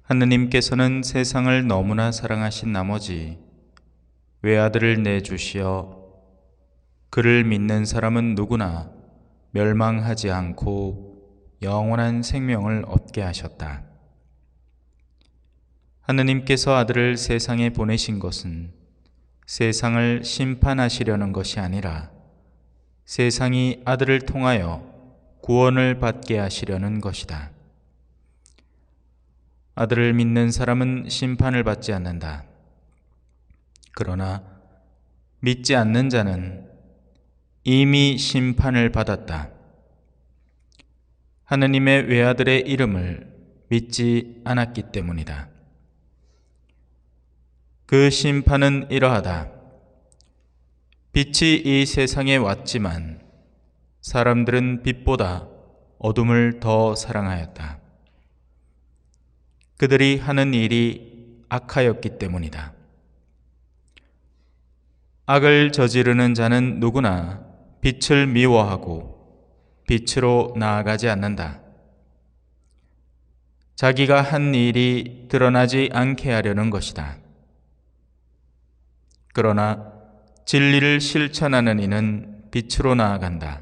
하느님께서는 세상을 너무나 사랑하신 나머지 외아들을 내주시어 그를 믿는 사람은 누구나 멸망하지 않고 영원한 생명을 얻게 하셨다. 하느님께서 아들을 세상에 보내신 것은 세상을 심판하시려는 것이 아니라 세상이 아들을 통하여 구원을 받게 하시려는 것이다. 아들을 믿는 사람은 심판을 받지 않는다. 그러나 믿지 않는 자는 이미 심판을 받았다. 하느님의 외아들의 이름을 믿지 않았기 때문이다. 그 심판은 이러하다. 빛이 이 세상에 왔지만 사람들은 빛보다 어둠을 더 사랑하였다. 그들이 하는 일이 악하였기 때문이다. 악을 저지르는 자는 누구나 빛을 미워하고 빛으로 나아가지 않는다. 자기가 한 일이 드러나지 않게 하려는 것이다. 그러나 진리를 실천하는 이는 빛으로 나아간다.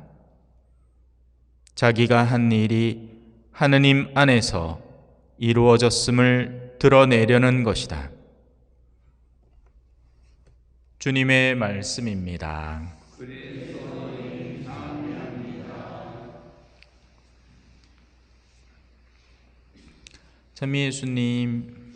자기가 한 일이 하느님 안에서 이루어졌음을 드러내려는 것이다. 주님의 말씀입니다. 참미예수님,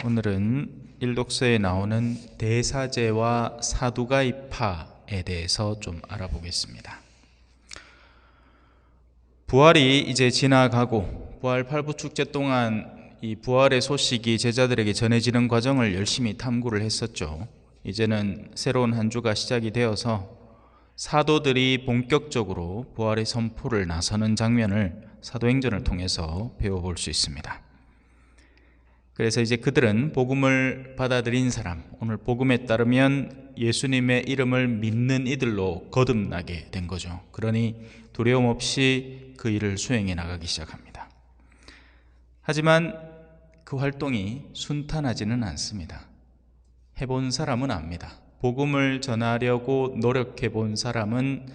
오늘은 일독서에 나오는 대사제와 사두가이파에 대해서 좀 알아보겠습니다. 부활이 이제 지나가고 부활 8부 축제 동안 이 부활의 소식이 제자들에게 전해지는 과정을 열심히 탐구를 했었죠. 이제는 새로운 한 주가 시작이 되어서 사도들이 본격적으로 부활의 선포를 나서는 장면을 사도행전을 통해서 배워볼 수 있습니다. 그래서 이제 그들은 복음을 받아들인 사람, 오늘 복음에 따르면 예수님의 이름을 믿는 이들로 거듭나게 된 거죠. 그러니 두려움 없이 그 일을 수행해 나가기 시작합니다. 하지만 그 활동이 순탄하지는 않습니다. 해본 사람은 압니다. 복음을 전하려고 노력해 본 사람은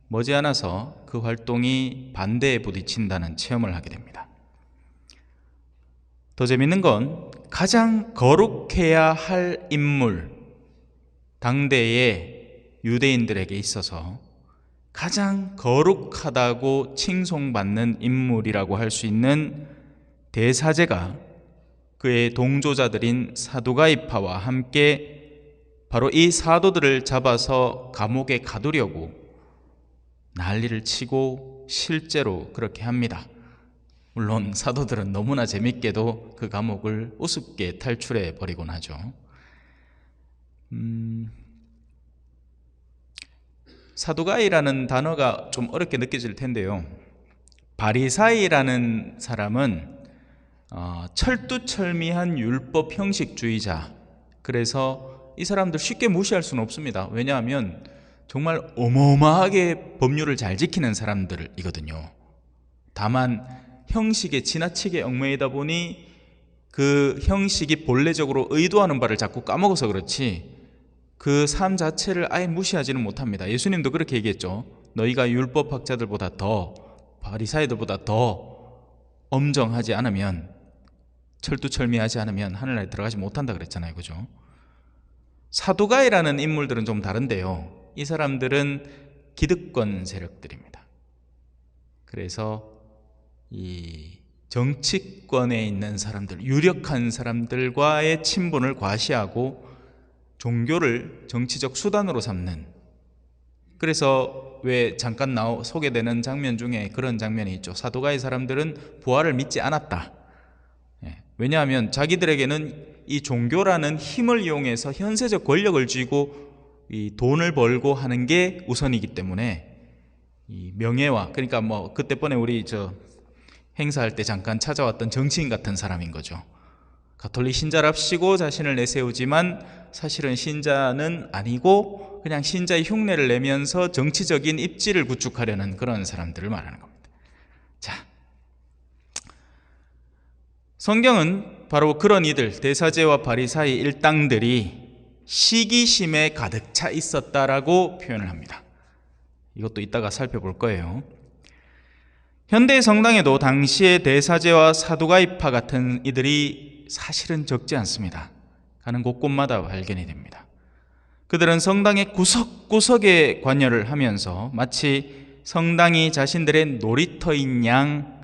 머지않아서 그 활동이 반대에 부딪힌다는 체험을 하게 됩니다. 더 재밌는 건 가장 거룩해야 할 인물, 당대의 유대인들에게 있어서 가장 거룩하다고 칭송받는 인물이라고 할 수 있는 대사제가 그의 동조자들인 사두가이파와 함께 바로 이 사도들을 잡아서 감옥에 가두려고 난리를 치고 실제로 그렇게 합니다. 물론 사도들은 너무나 재밌게도 그 감옥을 우습게 탈출해 버리곤 하죠. 사두가이라는 단어가 좀 어렵게 느껴질 텐데요. 바리사이라는 사람은 철두철미한 율법 형식주의자. 그래서 이 사람들 쉽게 무시할 수는 없습니다. 왜냐하면 정말 어마어마하게 법률을 잘 지키는 사람들이거든요. 다만 형식에 지나치게 얽매이다 보니 그 형식이 본래적으로 의도하는 바를 자꾸 까먹어서 그렇지 그 삶 자체를 아예 무시하지는 못합니다. 예수님도 그렇게 얘기했죠. 너희가 율법학자들보다 더, 바리사이들보다 더 엄정하지 않으면, 철두철미하지 않으면 하늘나라에 들어가지 못한다 그랬잖아요. 그죠? 사두가이라는 인물들은 좀 다른데요. 이 사람들은 기득권 세력들입니다. 그래서 이 정치권에 있는 사람들, 유력한 사람들과의 친분을 과시하고 종교를 정치적 수단으로 삼는, 그래서 왜 잠깐 소개되는 장면 중에 그런 장면이 있죠. 사두가이 사람들은 부활을 믿지 않았다. 왜냐하면 자기들에게는 이 종교라는 힘을 이용해서 현세적 권력을 쥐고 이 돈을 벌고 하는 게 우선이기 때문에 이 명예와, 그러니까 뭐 그때번에 우리 행사할 때 잠깐 찾아왔던 정치인 같은 사람인 거죠. 가톨릭 신자랍시고 자신을 내세우지만 사실은 신자는 아니고 그냥 신자의 흉내를 내면서 정치적인 입지를 구축하려는 그런 사람들을 말하는 겁니다. 자, 성경은 바로 그런 이들, 대사제와 바리사의 일당들이 시기심에 가득 차 있었다라고 표현을 합니다. 이것도 이따가 살펴볼 거예요. 현대 성당에도 당시의 대사제와 사두가이파 같은 이들이 사실은 적지 않습니다. 가는 곳곳마다 발견이 됩니다. 그들은 성당의 구석구석에 관여를 하면서 마치 성당이 자신들의 놀이터인 양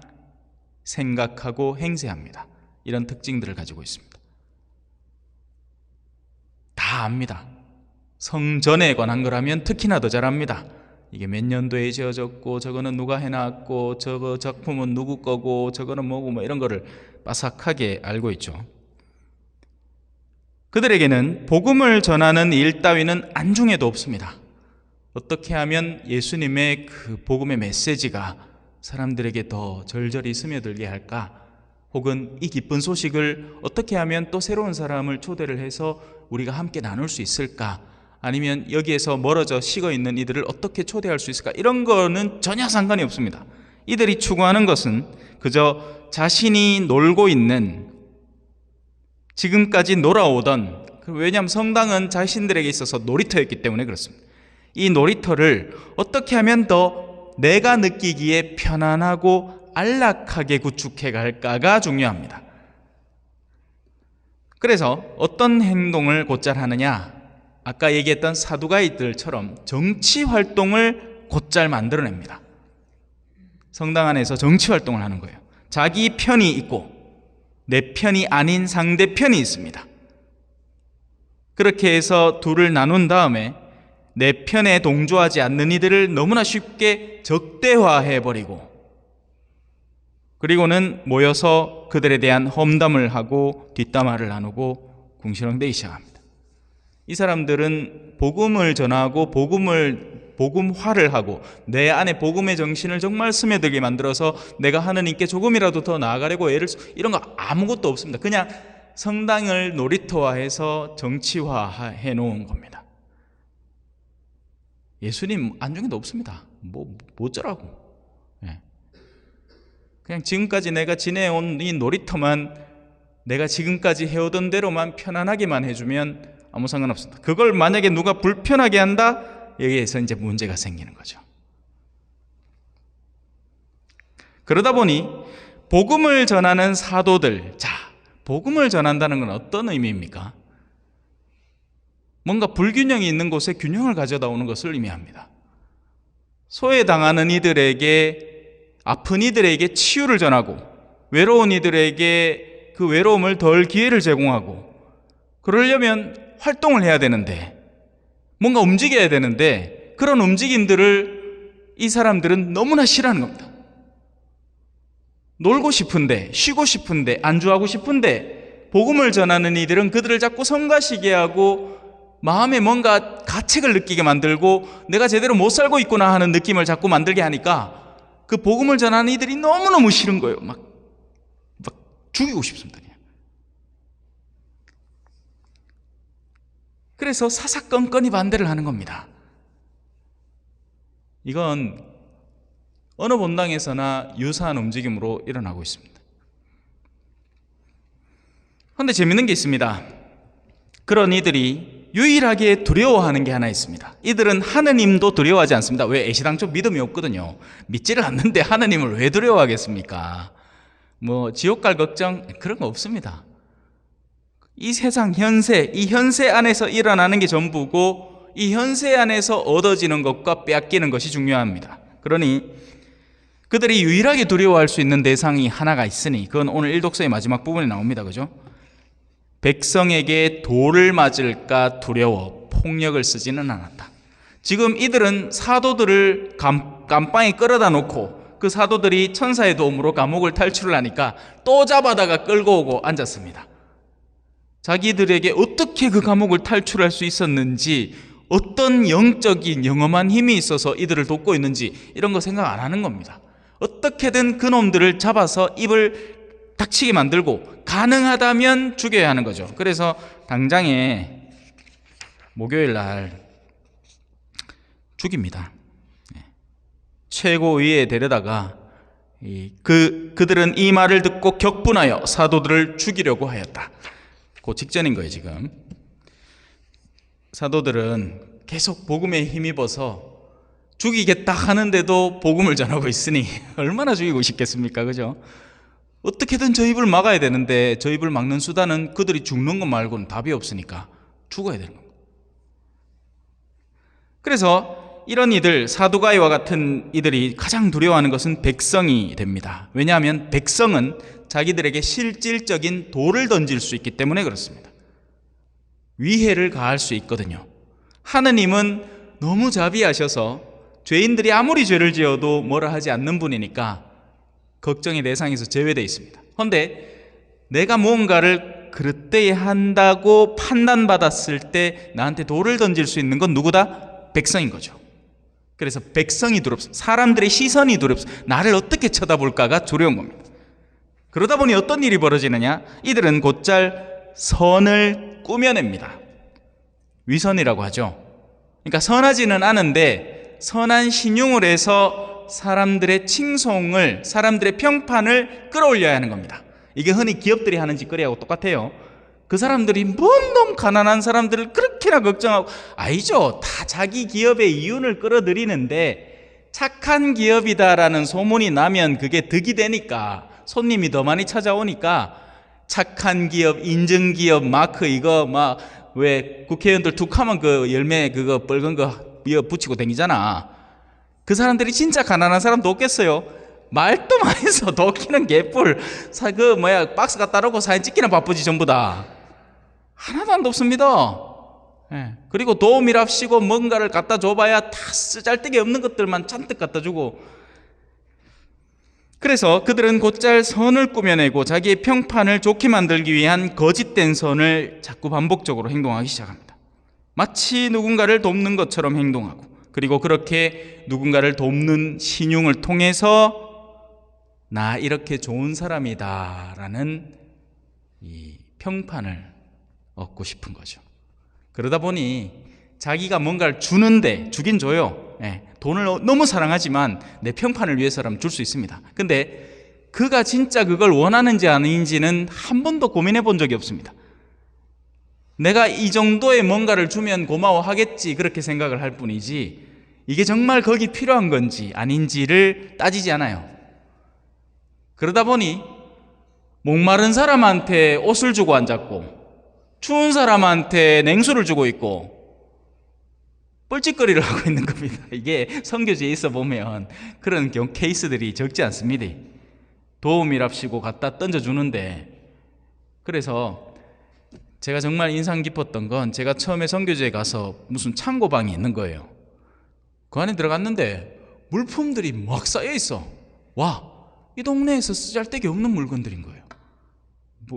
생각하고 행세합니다. 이런 특징들을 가지고 있습니다. 다 압니다. 성전에 관한 거라면 특히나 더 잘 압니다. 이게 몇 년도에 지어졌고, 저거는 누가 해놨고, 저거 작품은 누구 거고, 저거는 뭐고, 뭐 이런 거를 빠삭하게 알고 있죠. 그들에게는 복음을 전하는 일 따위는 안중에도 없습니다. 어떻게 하면 예수님의 그 복음의 메시지가 사람들에게 더 절절히 스며들게 할까? 혹은 이 기쁜 소식을 어떻게 하면 또 새로운 사람을 초대를 해서 우리가 함께 나눌 수 있을까? 아니면 여기에서 멀어져 식어 있는 이들을 어떻게 초대할 수 있을까? 이런 거는 전혀 상관이 없습니다. 이들이 추구하는 것은 그저 자신이 놀고 있는, 지금까지 놀아오던, 왜냐하면 성당은 자신들에게 있어서 놀이터였기 때문에 그렇습니다. 이 놀이터를 어떻게 하면 더 내가 느끼기에 편안하고 안락하게 구축해 갈까가 중요합니다. 그래서 어떤 행동을 곧잘 하느냐? 아까 얘기했던 사두가이들처럼 정치 활동을 곧잘 만들어냅니다. 성당 안에서 정치 활동을 하는 거예요. 자기 편이 있고 내 편이 아닌 상대편이 있습니다. 그렇게 해서 둘을 나눈 다음에 내 편에 동조하지 않는 이들을 너무나 쉽게 적대화해버리고, 그리고는 모여서 그들에 대한 험담을 하고 뒷담화를 나누고 궁시렁대기 시작합니다. 이 사람들은 복음을 전하고 복음화를 하고 내 안에 복음의 정신을 정말 스며들게 만들어서 내가 하느님께 조금이라도 더 나아가려고 이런 거 아무것도 없습니다. 그냥 성당을 놀이터화해서 정치화해 놓은 겁니다. 예수님 안중에도 없습니다. 뭐 어쩌라고. 그냥 지금까지 내가 지내온 이 놀이터만 내가 지금까지 해오던 대로만 편안하게만 해주면 아무 상관없습니다. 그걸 만약에 누가 불편하게 한다? 여기에서 이제 문제가 생기는 거죠. 그러다 보니 복음을 전하는 사도들, 자, 복음을 전한다는 건 어떤 의미입니까? 뭔가 불균형이 있는 곳에 균형을 가져다 오는 것을 의미합니다. 소외당하는 이들에게, 아픈 이들에게 치유를 전하고, 외로운 이들에게 그 외로움을 덜 기회를 제공하고, 그러려면 활동을 해야 되는데, 뭔가 움직여야 되는데, 그런 움직임들을 이 사람들은 너무나 싫어하는 겁니다. 놀고 싶은데, 쉬고 싶은데, 안주하고 싶은데, 복음을 전하는 이들은 그들을 자꾸 성가시게 하고 마음에 뭔가 가책을 느끼게 만들고 내가 제대로 못 살고 있구나 하는 느낌을 자꾸 만들게 하니까 그 복음을 전하는 이들이 너무너무 싫은 거예요. 막 죽이고 싶습니다. 그냥. 그래서 사사건건이 반대를 하는 겁니다. 이건 어느 본당에서나 유사한 움직임으로 일어나고 있습니다. 그런데 재밌는 게 있습니다. 그런 이들이 유일하게 두려워하는 게 하나 있습니다. 이들은 하느님도 두려워하지 않습니다. 왜? 애시당초 믿음이 없거든요. 믿지를 않는데 하느님을 왜 두려워하겠습니까? 뭐 지옥 갈 걱정 그런 거 없습니다. 이 세상 현세, 이 현세 안에서 일어나는 게 전부고 이 현세 안에서 얻어지는 것과 빼앗기는 것이 중요합니다. 그러니 그들이 유일하게 두려워할 수 있는 대상이 하나가 있으니 그건 오늘 일독서의 마지막 부분에 나옵니다. 그죠? 백성에게 돌을 맞을까 두려워 폭력을 쓰지는 않았다. 지금 이들은 사도들을 감방에 끌어다 놓고 그 사도들이 천사의 도움으로 감옥을 탈출을 하니까 또 잡아다가 끌고 오고 앉았습니다. 자기들에게 어떻게 그 감옥을 탈출할 수 있었는지, 어떤 영적인 영험한 힘이 있어서 이들을 돕고 있는지 이런 거 생각 안 하는 겁니다. 어떻게든 그놈들을 잡아서 입을 닥치게 만들고 가능하다면 죽여야 하는 거죠. 그래서 당장에 목요일 날 죽입니다. 최고위에 데려다가 그들은 이 말을 듣고 격분하여 사도들을 죽이려고 하였다. 그 직전인 거예요. 지금 사도들은 계속 복음에 힘입어서 죽이겠다 하는데도 복음을 전하고 있으니 얼마나 죽이고 싶겠습니까? 그죠? 어떻게든 저 입을 막아야 되는데 저 입을 막는 수단은 그들이 죽는 것 말고는 답이 없으니까 죽어야 되는 겁니다. 그래서 이런 이들, 사두가이와 같은 이들이 가장 두려워하는 것은 백성이 됩니다. 왜냐하면 백성은 자기들에게 실질적인 돌을 던질 수 있기 때문에 그렇습니다. 위해를 가할 수 있거든요. 하느님은 너무 자비하셔서 죄인들이 아무리 죄를 지어도 뭐라 하지 않는 분이니까 걱정의 대상에서 제외되어 있습니다. 그런데 내가 무언가를 그릇되이 한다고 판단받았을 때 나한테 돌을 던질 수 있는 건 누구다? 백성인 거죠. 그래서 백성이 두렵습니다. 사람들의 시선이 두렵습니다. 나를 어떻게 쳐다볼까가 두려운 겁니다. 그러다 보니 어떤 일이 벌어지느냐? 이들은 곧잘 선을 꾸며냅니다. 위선이라고 하죠. 그러니까 선하지는 않은데 선한 신용을 해서 사람들의 칭송을, 사람들의 평판을 끌어올려야 하는 겁니다. 이게 흔히 기업들이 하는 짓거리하고 똑같아요. 그 사람들이 뭔 놈 가난한 사람들을 그렇게나 걱정하고, 아니죠. 다 자기 기업의 이윤을 끌어들이는데 착한 기업이다라는 소문이 나면 그게 득이 되니까 손님이 더 많이 찾아오니까 착한 기업, 인증기업 마크 이거 막 왜 국회의원들 툭 하면 그 열매 그거 빨간 거 붙이고 다니잖아. 그 사람들이 진짜 가난한 사람도 없겠어요. 말도 많이 해서 도끼는 개뿔 박스 갖다 놓고 사진 찍기는 바쁘지 전부 다. 하나도 안 돕습니다. 그리고 도움이랍시고 뭔가를 갖다 줘봐야 다 쓰잘데기 없는 것들만 잔뜩 갖다 주고. 그래서 그들은 곧잘 선을 꾸며내고 자기의 평판을 좋게 만들기 위한 거짓된 선을 자꾸 반복적으로 행동하기 시작합니다. 마치 누군가를 돕는 것처럼 행동하고, 그리고 그렇게 누군가를 돕는 신용을 통해서 나 이렇게 좋은 사람이다 라는 이 평판을 얻고 싶은 거죠. 그러다 보니 자기가 뭔가를 주는데, 주긴 줘요. 돈을 너무 사랑하지만 내 평판을 위해서라면 줄 수 있습니다. 근데 그가 진짜 그걸 원하는지 아닌지는 한 번도 고민해 본 적이 없습니다. 내가 이 정도의 뭔가를 주면 고마워하겠지 그렇게 생각을 할 뿐이지 이게 정말 거기 필요한 건지 아닌지를 따지지 않아요. 그러다 보니 목마른 사람한테 옷을 주고 앉았고 추운 사람한테 냉수를 주고 있고 뻘짓거리를 하고 있는 겁니다. 이게 선교지에 있어 보면 그런 케이스들이 적지 않습니다. 도움이랍시고 갖다 던져주는데. 그래서 제가 정말 인상 깊었던 건 제가 처음에 선교지에 가서 무슨 창고방이 있는 거예요. 그 안에 들어갔는데 물품들이 막 쌓여 있어. 와, 이 동네에서 쓰잘데기 없는 물건들인 거예요.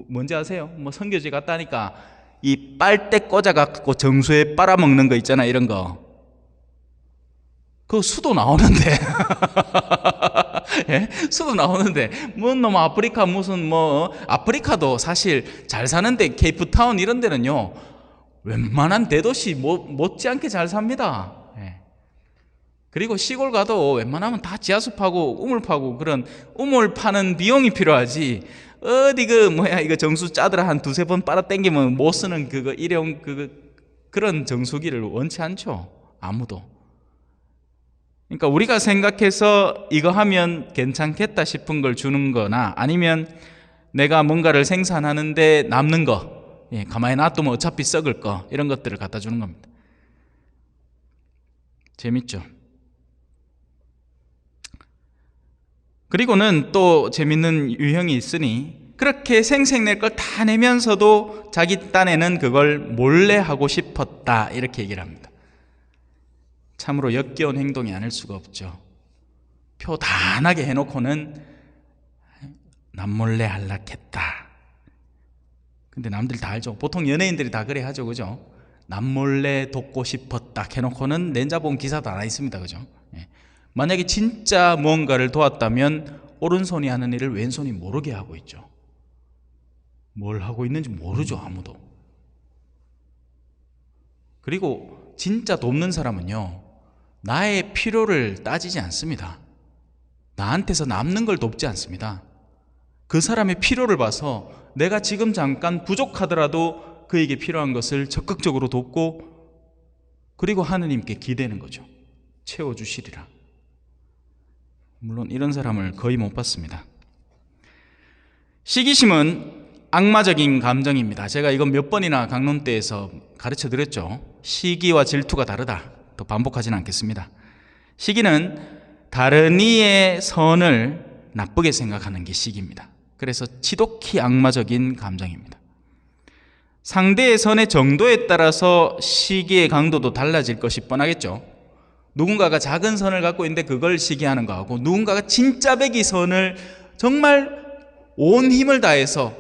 뭔지 아세요? 선교지 갔다니까 이 빨대 꽂아갖고 정수에 빨아먹는 거 있잖아, 이런 거. 그 수도 나오는데 예? 수도 나오는데 너무 아프리카 아프리카도 사실 잘 사는데 케이프타운 이런 데는요 웬만한 대도시 못지않게 잘 삽니다. 그리고 시골 가도 웬만하면 다 지하수 파고 우물 파고 그런 우물 파는 비용이 필요하지 어디 이거 정수 짜들어 한 두세 번 빨아 당기면 못 쓰는 그거 일회용 그런 정수기를 원치 않죠. 아무도. 그러니까 우리가 생각해서 이거 하면 괜찮겠다 싶은 걸 주는 거나 아니면 내가 뭔가를 생산하는데 남는 거, 가만히 놔두면 어차피 썩을 거, 이런 것들을 갖다 주는 겁니다. 재밌죠? 그리고는 또 재밌는 유형이 있으니 그렇게 생색낼 걸 다 내면서도 자기 딴에는 그걸 몰래 하고 싶었다 이렇게 얘기를 합니다. 참으로 역겨운 행동이 아닐 수가 없죠. 표 다 나게 해놓고는 남몰래 할락했다. 근데 남들 다 알죠. 보통 연예인들이 다 그래 하죠. 그죠? 남몰래 돕고 싶었다 해놓고는 낸자본 기사도 안 있습니다. 그죠? 만약에 진짜 무언가를 도왔다면 오른손이 하는 일을 왼손이 모르게 하고 있죠. 뭘 하고 있는지 모르죠. 아무도. 그리고 진짜 돕는 사람은요 나의 필요를 따지지 않습니다. 나한테서 남는 걸 돕지 않습니다. 그 사람의 필요를 봐서 내가 지금 잠깐 부족하더라도 그에게 필요한 것을 적극적으로 돕고, 그리고 하느님께 기대는 거죠. 채워주시리라. 물론 이런 사람을 거의 못 봤습니다. 시기심은 악마적인 감정입니다. 제가 이건 몇 번이나 강론 때에서 가르쳐 드렸죠. 시기와 질투가 다르다. 또 반복하지는 않겠습니다. 시기는 다른 이의 선을 나쁘게 생각하는 게 시기입니다. 그래서 지독히 악마적인 감정입니다. 상대의 선의 정도에 따라서 시기의 강도도 달라질 것이 뻔하겠죠. 누군가가 작은 선을 갖고 있는데 그걸 시기하는 거하고, 누군가가 진짜 배기 선을 정말 온 힘을 다해서,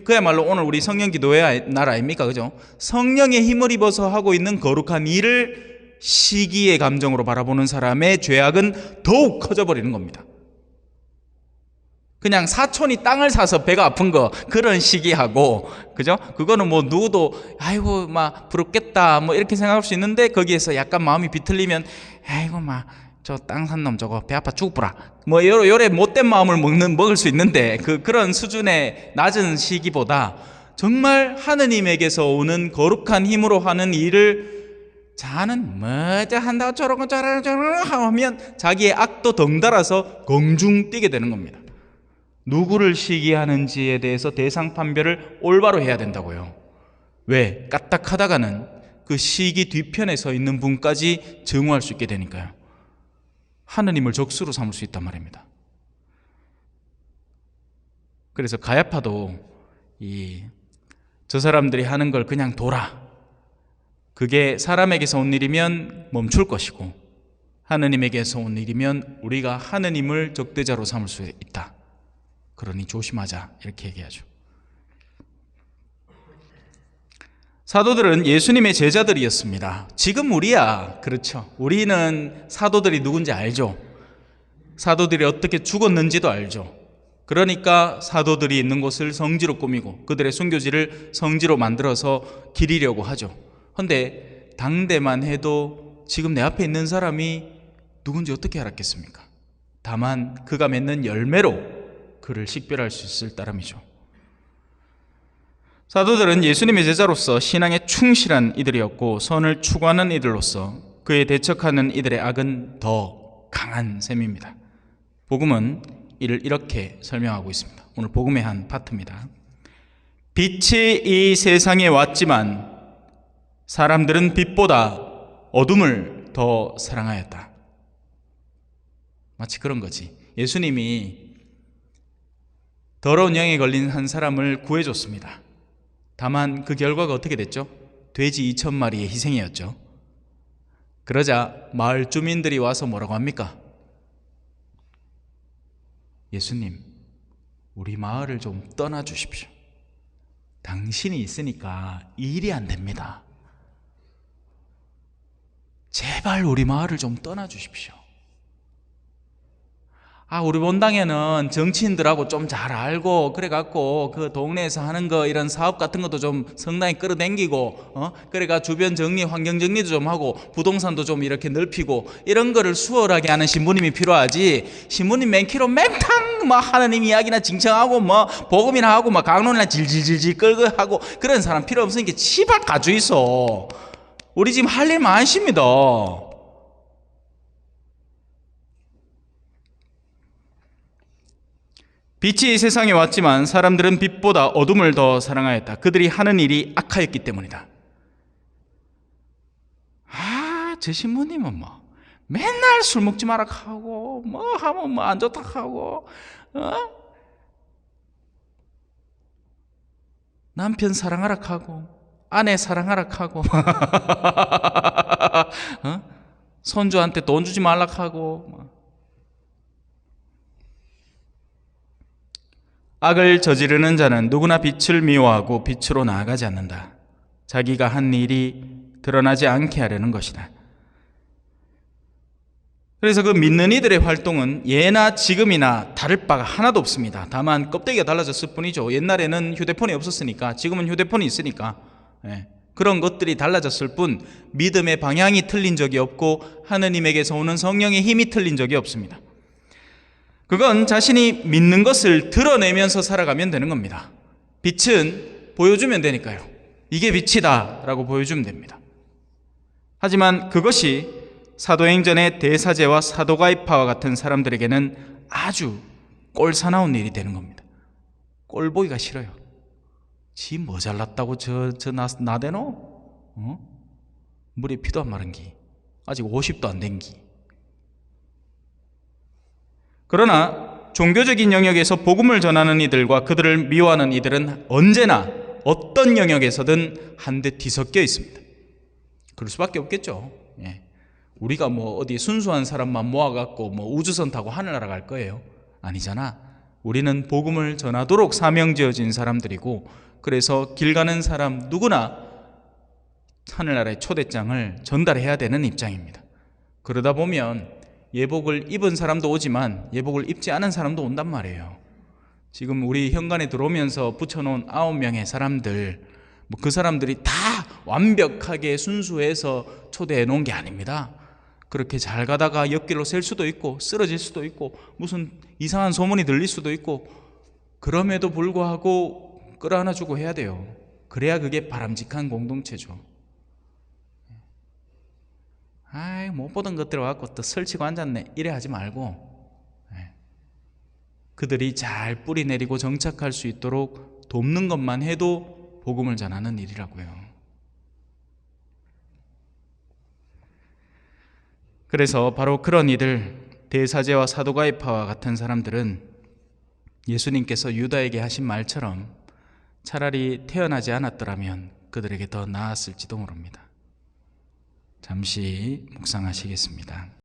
그야말로 오늘 우리 성령 기도의 날 아닙니까? 그죠? 성령의 힘을 입어서 하고 있는 거룩한 일을 시기의 감정으로 바라보는 사람의 죄악은 더욱 커져버리는 겁니다. 그냥 사촌이 땅을 사서 배가 아픈 거, 그런 시기하고, 그죠? 그거는 뭐 누구도 아이고 막 부럽겠다 뭐 이렇게 생각할 수 있는데, 거기에서 약간 마음이 비틀리면 아이고 막 저 땅 산 놈 저거 배 아파 죽어보라 뭐 요래 못된 마음을 먹을 수 있는데, 그런 수준의 낮은 시기보다 정말 하느님에게서 오는 거룩한 힘으로 하는 일을 자는 뭐저 한다고 저러고 하면 자기의 악도 덩달아서 공중 뛰게 되는 겁니다. 누구를 시기하는지에 대해서 대상 판별을 올바로 해야 된다고요. 왜? 까딱하다가는 그 시기 뒤편에 서 있는 분까지 증오할 수 있게 되니까요. 하느님을 적수로 삼을 수 있단 말입니다. 그래서 가야파도 저 사람들이 하는 걸 그냥 둬라, 그게 사람에게서 온 일이면 멈출 것이고 하느님에게서 온 일이면 우리가 하느님을 적대자로 삼을 수 있다. 그러니 조심하자, 이렇게 얘기하죠. 사도들은 예수님의 제자들이었습니다. 지금 우리야, 그렇죠. 우리는 사도들이 누군지 알죠. 사도들이 어떻게 죽었는지도 알죠. 그러니까 사도들이 있는 곳을 성지로 꾸미고 그들의 순교지를 성지로 만들어서 기리려고 하죠. 그런데 당대만 해도 지금 내 앞에 있는 사람이 누군지 어떻게 알았겠습니까? 다만 그가 맺는 열매로 그를 식별할 수 있을 따름이죠. 사도들은 예수님의 제자로서 신앙에 충실한 이들이었고, 선을 추구하는 이들로서 그에 대척하는 이들의 악은 더 강한 셈입니다. 복음은 이를 이렇게 설명하고 있습니다. 오늘 복음의 한 파트입니다. 빛이 이 세상에 왔지만 사람들은 빛보다 어둠을 더 사랑하였다. 마치 그런 거지. 예수님이 더러운 영에 걸린 한 사람을 구해줬습니다. 다만 그 결과가 어떻게 됐죠? 돼지 2,000마리의 희생이었죠. 그러자 마을 주민들이 와서 뭐라고 합니까? 예수님, 우리 마을을 좀 떠나주십시오. 당신이 있으니까 일이 안 됩니다. 제발 우리 마을을 좀 떠나주십시오. 우리 본당에는 정치인들하고 좀 잘 알고, 그래갖고 그 동네에서 하는 거 이런 사업 같은 것도 좀 성당에 끌어당기고, 그래가 주변 정리, 환경 정리도 좀 하고, 부동산도 좀 이렇게 넓히고, 이런 거를 수월하게 하는 신부님이 필요하지. 신부님 맨키로 맹탕 막 하나님 이야기나 징청하고 뭐 복음이나 하고 막 강론이나 질질질질 끌고 하고 그런 사람 필요 없으니까 치박 가주 있어. 우리 지금 할 일 많습니다. 빛이 이 세상에 왔지만 사람들은 빛보다 어둠을 더 사랑하였다. 그들이 하는 일이 악하였기 때문이다. 저 신부님은 뭐 맨날 술 먹지 마라 하고 뭐 하면 뭐 안 좋다 하고 남편 사랑하라 하고 아내 사랑하라 하고 손주한테 돈 주지 말라 하고 악을 저지르는 자는 누구나 빛을 미워하고 빛으로 나아가지 않는다. 자기가 한 일이 드러나지 않게 하려는 것이다. 그래서 그 믿는 이들의 활동은 예나 지금이나 다를 바가 하나도 없습니다. 다만 껍데기가 달라졌을 뿐이죠. 옛날에는 휴대폰이 없었으니까, 지금은 휴대폰이 있으니까 그런 것들이 달라졌을 뿐 믿음의 방향이 틀린 적이 없고 하느님에게서 오는 성령의 힘이 틀린 적이 없습니다. 그건 자신이 믿는 것을 드러내면서 살아가면 되는 겁니다. 빛은 보여주면 되니까요. 이게 빛이다 라고 보여주면 됩니다. 하지만 그것이 사도행전의 대사제와 사도가이파와 같은 사람들에게는 아주 꼴사나운 일이 되는 겁니다. 꼴 보기가 싫어요. 지 뭐 잘났다고 나대노? 물에 피도 안 마른 기, 아직 50도 안 된 기. 그러나 종교적인 영역에서 복음을 전하는 이들과 그들을 미워하는 이들은 언제나 어떤 영역에서든 한데 뒤섞여 있습니다. 그럴 수밖에 없겠죠. 우리가 뭐 어디 순수한 사람만 모아갖고 뭐 우주선 타고 하늘나라 갈 거예요? 아니잖아. 우리는 복음을 전하도록 사명지어진 사람들이고, 그래서 길 가는 사람 누구나 하늘나라의 초대장을 전달해야 되는 입장입니다. 그러다 보면 예복을 입은 사람도 오지만 예복을 입지 않은 사람도 온단 말이에요. 지금 우리 현관에 들어오면서 붙여놓은 9명의 사람들, 뭐 그 사람들이 다 완벽하게 순수해서 초대해 놓은 게 아닙니다. 그렇게 잘 가다가 옆길로 셀 수도 있고 쓰러질 수도 있고 무슨 이상한 소문이 들릴 수도 있고, 그럼에도 불구하고 끌어안아주고 해야 돼요. 그래야 그게 바람직한 공동체죠. 아이, 못 보던 것들 와갖고 또 설치고 앉았네 이래 하지 말고, 그들이 잘 뿌리 내리고 정착할 수 있도록 돕는 것만 해도 복음을 전하는 일이라고요. 그래서 바로 그런 이들, 대사제와 사도가이파와 같은 사람들은 예수님께서 유다에게 하신 말처럼 차라리 태어나지 않았더라면 그들에게 더 나았을지도 모릅니다. 잠시 묵상하시겠습니다.